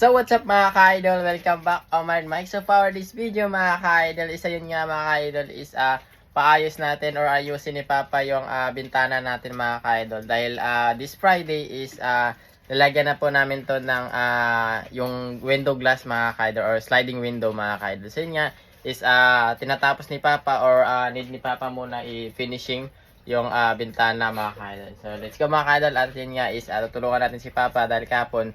So what's up mga ka-idol? Welcome back on my mic. So for this video mga ka-idol, isa yun nga mga ka-idol is paayos natin or ayusin ni Papa yung bintana natin mga ka-idol. Dahil this Friday is lalagyan na po namin to ng yung window glass mga ka-idol or sliding window mga ka-idol. So yun nga is tinatapos ni Papa or need ni Papa muna i-finishing yung bintana mga ka-idol. So let's go mga ka-idol. At yun nga is tutulungan natin si Papa dahil kapon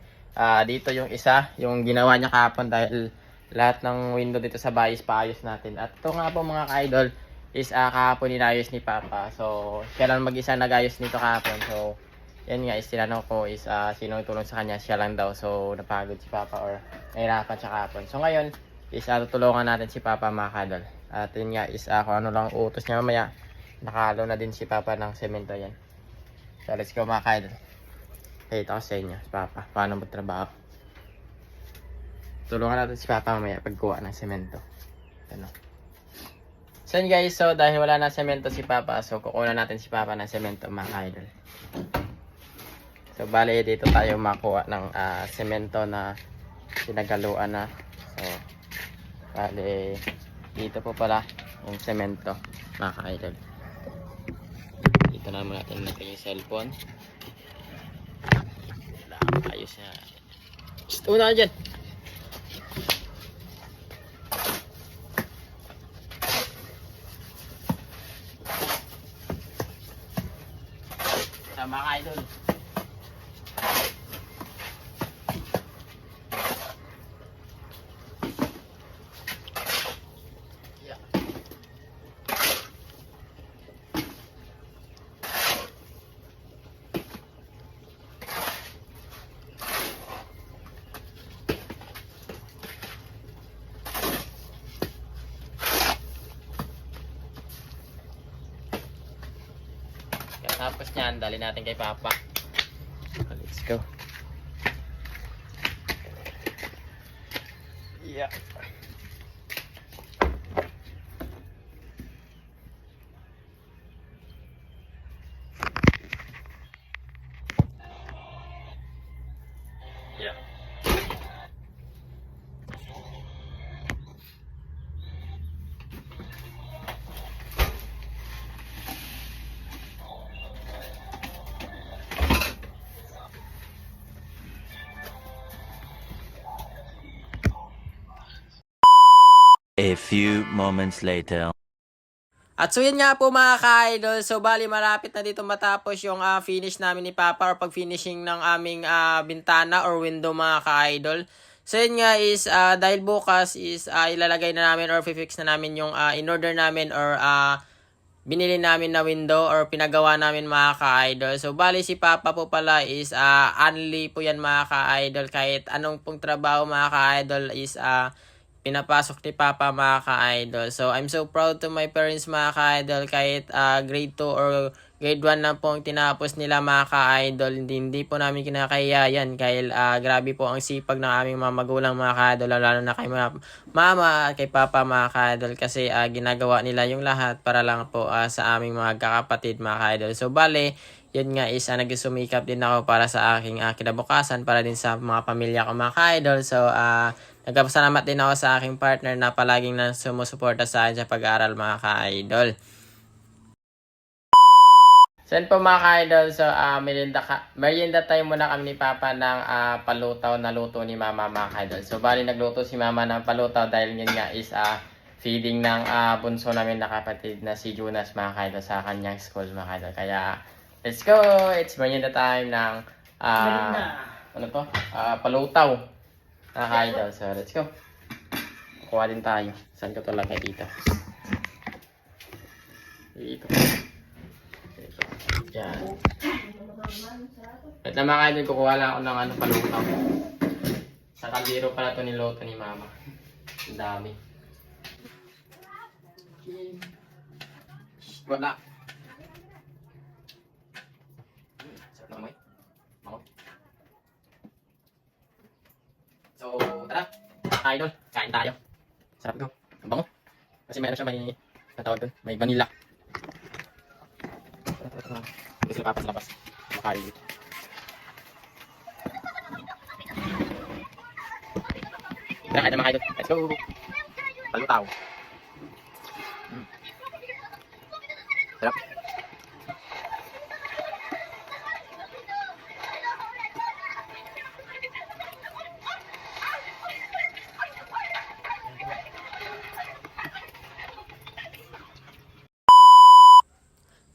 dito yung isa, yung ginawa niya kahapon dahil lahat ng window dito sa bahay is paayos natin. At ito nga po mga ka-idol is kahapon inayos ni Papa. So, siya lang mag-isa nag-ayos nito kahapon. So, yan nga is tinanong ko is sino tulong sa kanya, siya lang daw. So, napagod si Papa or nahirapan siya kahapon. So, ngayon is tutulungan natin si Papa mga ka-idol. At yun nga is kung ano lang utos niya mamaya, nakahalo na din si Papa ng semento yan. So, let's go mga ka-idol. Ito ko sa inyo, si Papa, paano magtrabaho. Tulungan natin si Papa mamaya pagkuha ng semento. Ano. So yun guys, so dahil wala na semento si Papa, so kukuha natin si Papa ng semento mga idol. So bali dito tayo makuha ng semento na pinagaluan na. So bali dito po pala yung semento mga idol. Dito naman natin natin yung cellphone. Ayos na. Una ka dyan. Sama ka idol. Yeah. Tapos niyan, dali natin kay Papa. Let's go. Yeah. Yeah. A few moments later. At so yun nga po mga ka-idol, so bali malapit na dito matapos yung finish namin ni Papa or pag-finishing ng aming bintana or window mga ka-idol. So yun nga is dahil bukas is ilalagay na namin or fix na namin yung in-order namin or binili namin na window or pinagawa namin mga ka-idol. So bali si Papa po pala is only po yan mga ka-idol, kahit anong pong trabaho mga ka-idol is pinapasok ni Papa mga ka-idol. So, I'm so proud to my parents mga ka-idol. Kahit grade 2 or grade 1 na po ang tinapos nila mga ka-idol. Hindi po namin kinakaya yan. Dahil grabe po ang sipag ng aming mga magulang mga ka-idol. Lalo na kay mama at kay Papa mga ka-idol. Kasi ginagawa nila yung lahat para lang po sa aming mga kakapatid mga ka-idol. So, bale, yun nga is nagsumikap din ako para sa aking kinabukasan. Para din sa mga pamilya ko mga ka-idol. So, nagpapasalamat din ako sa aking partner na palaging na sumusuporta sa akin sa pag-aaral mga ka-idol. So yun po mga ka-idol, so merienda time muna kami ni Papa ng palutaw na luto ni Mama mga ka-idol. So bali nagluto si Mama ng palutaw dahil yun nga is feeding ng bunso namin na kapatid na si Jonas mga ka-idol sa kanyang school mga ka-idol. Kaya let's go! It's merienda time ng palutaw. Idol. So, let's go. Kuha din tayo. Saan ko ito lagay dito? Dito. Diyan. At na mga idol, kukuha lang ako ng palutaw. Sa kaldero pala ito niloto ni Mama. Ang dami. Wala. Sarap na mo eh. So, tara. Idol, kain tayo. Sarap ito. Ang bango. Kasi meron siya may natawag doon. May vanilla. Hindi sila papas labas. Makain dito. Tara, kain na mga idol. Let's go! Palutaw. Sarap.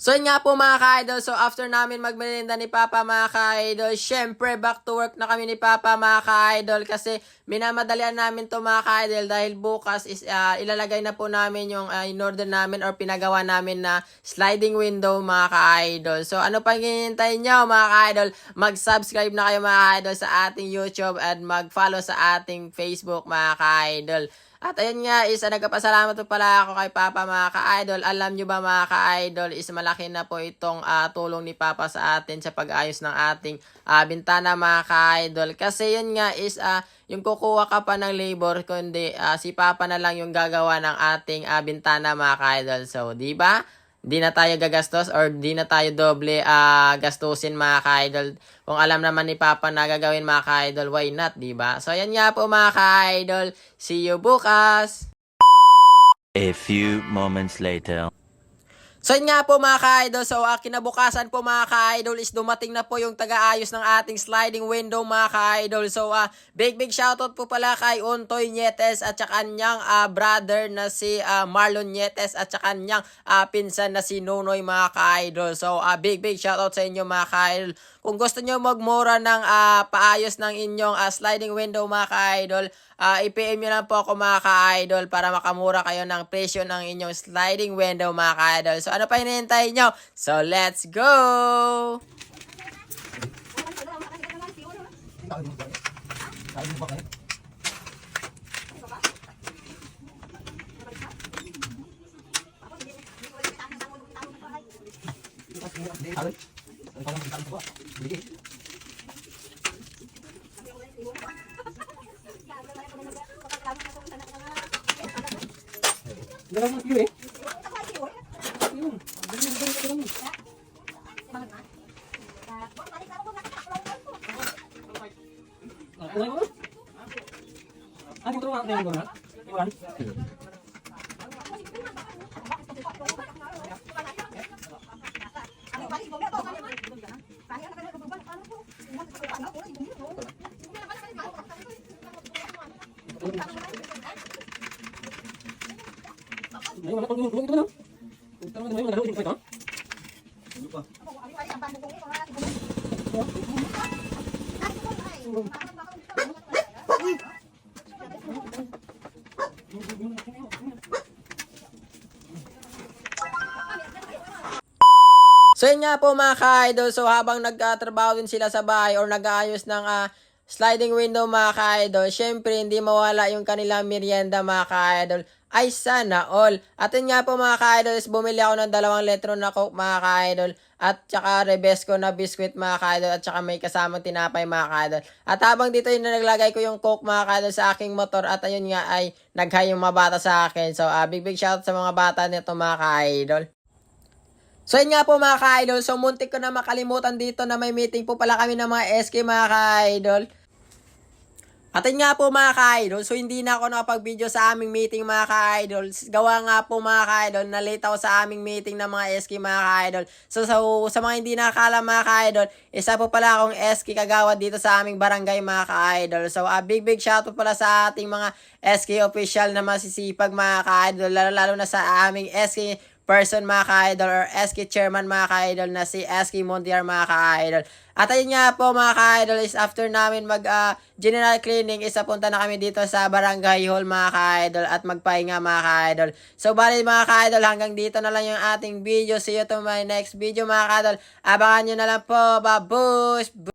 So yun nga po mga ka-idol, so after namin magmerienda ni Papa mga ka-idol, syempre back to work na kami ni Papa mga ka-idol kasi minamadalian namin to mga ka-idol dahil bukas is ilalagay na po namin yung in-order namin or pinagawa namin na sliding window mga ka-idol. So ano pang hinihintay nyo mga ka-idol, mag-subscribe na kayo mga ka-idol sa ating YouTube at mag-follow sa ating Facebook mga ka-idol. At ayun nga is nagpapasalamat po pala ako kay Papa mga ka-idol. Alam nyo ba mga ka-idol is malaki na po itong tulong ni Papa sa atin sa pag-ayos ng ating bintana mga ka-idol. Kasi yun nga is yung kukuha ka pa ng labor kundi si Papa na lang yung gagawa ng ating bintana mga ka-idol. So di ba? Di na tayo gagastos or di na tayo doble gastusin mga ka-idol. Kung alam naman ni Papa na gagawin mga ka-idol, why not, di ba? So yan nga po mga ka-idol. See you bukas! A few moments later. So yun nga po mga ka-idol, so kinabukasan po mga ka-idol is dumating na po yung taga-ayos ng ating sliding window mga ka-idol. So big shoutout po pala kay Untoy Nietes at saka kanyang brother na si Marlon Nietes at saka kanyang pinsan na si Nunoy mga ka-idol. So big shoutout sa inyo mga ka-idol. Kung gusto nyo magmura ng paayos ng inyong sliding window mga ka-idol, i-PM nyo lang po ako mga ka-idol para makamura kayo ng presyo ng inyong sliding window mga ka-idol. So ano pa hinihintay nyo? So let's go! So yun nga po mga ka-idol, so habang nagtatrabaho din sila sa bahay or nag-aayos ng sliding window mga ka-idol, syempre hindi mawala yung kanilang merienda mga ka-idol. Ay sana all. At yun nga po mga ka-idol, is bumili ako ng 2 litro na Coke mga ka-idol at saka Rebesco na biscuit mga ka-idol at saka may kasamang tinapay mga ka-idol. At habang dito yung naglagay ko yung Coke mga ka-idol sa aking motor at ayun nga ay nag-hi yung mga bata sa akin. So big shout sa mga bata nito mga ka-idol. So yun nga po mga ka-idol, so muntik ko na makalimutan dito na may meeting po pala kami ng mga SK mga ka-idol. At yun nga po mga ka-idol, so hindi na ako nakapag-video sa aming meeting mga ka-idol. Gawa nga po mga ka-idol, na late ako sa aming meeting ng mga SK mga ka-idol. So sa mga hindi nakakala mga ka-idol, isa po pala akong SK kagawad dito sa aming barangay mga ka-idol. So big shout po pala sa ating mga SK official na masisipag mga ka-idol, lalo na sa aming SK person mga ka-idol or SK chairman mga ka-idol na si SK Montiar mga ka-idol. At ayun nga po mga ka-idol is after namin mag general cleaning is punta na kami dito sa barangay hall mga ka-idol at magpahinga mga ka-idol. So bali mga ka-idol hanggang dito na lang yung ating video. See you to my next video mga ka-idol. Abangan nyo na lang po. Babush!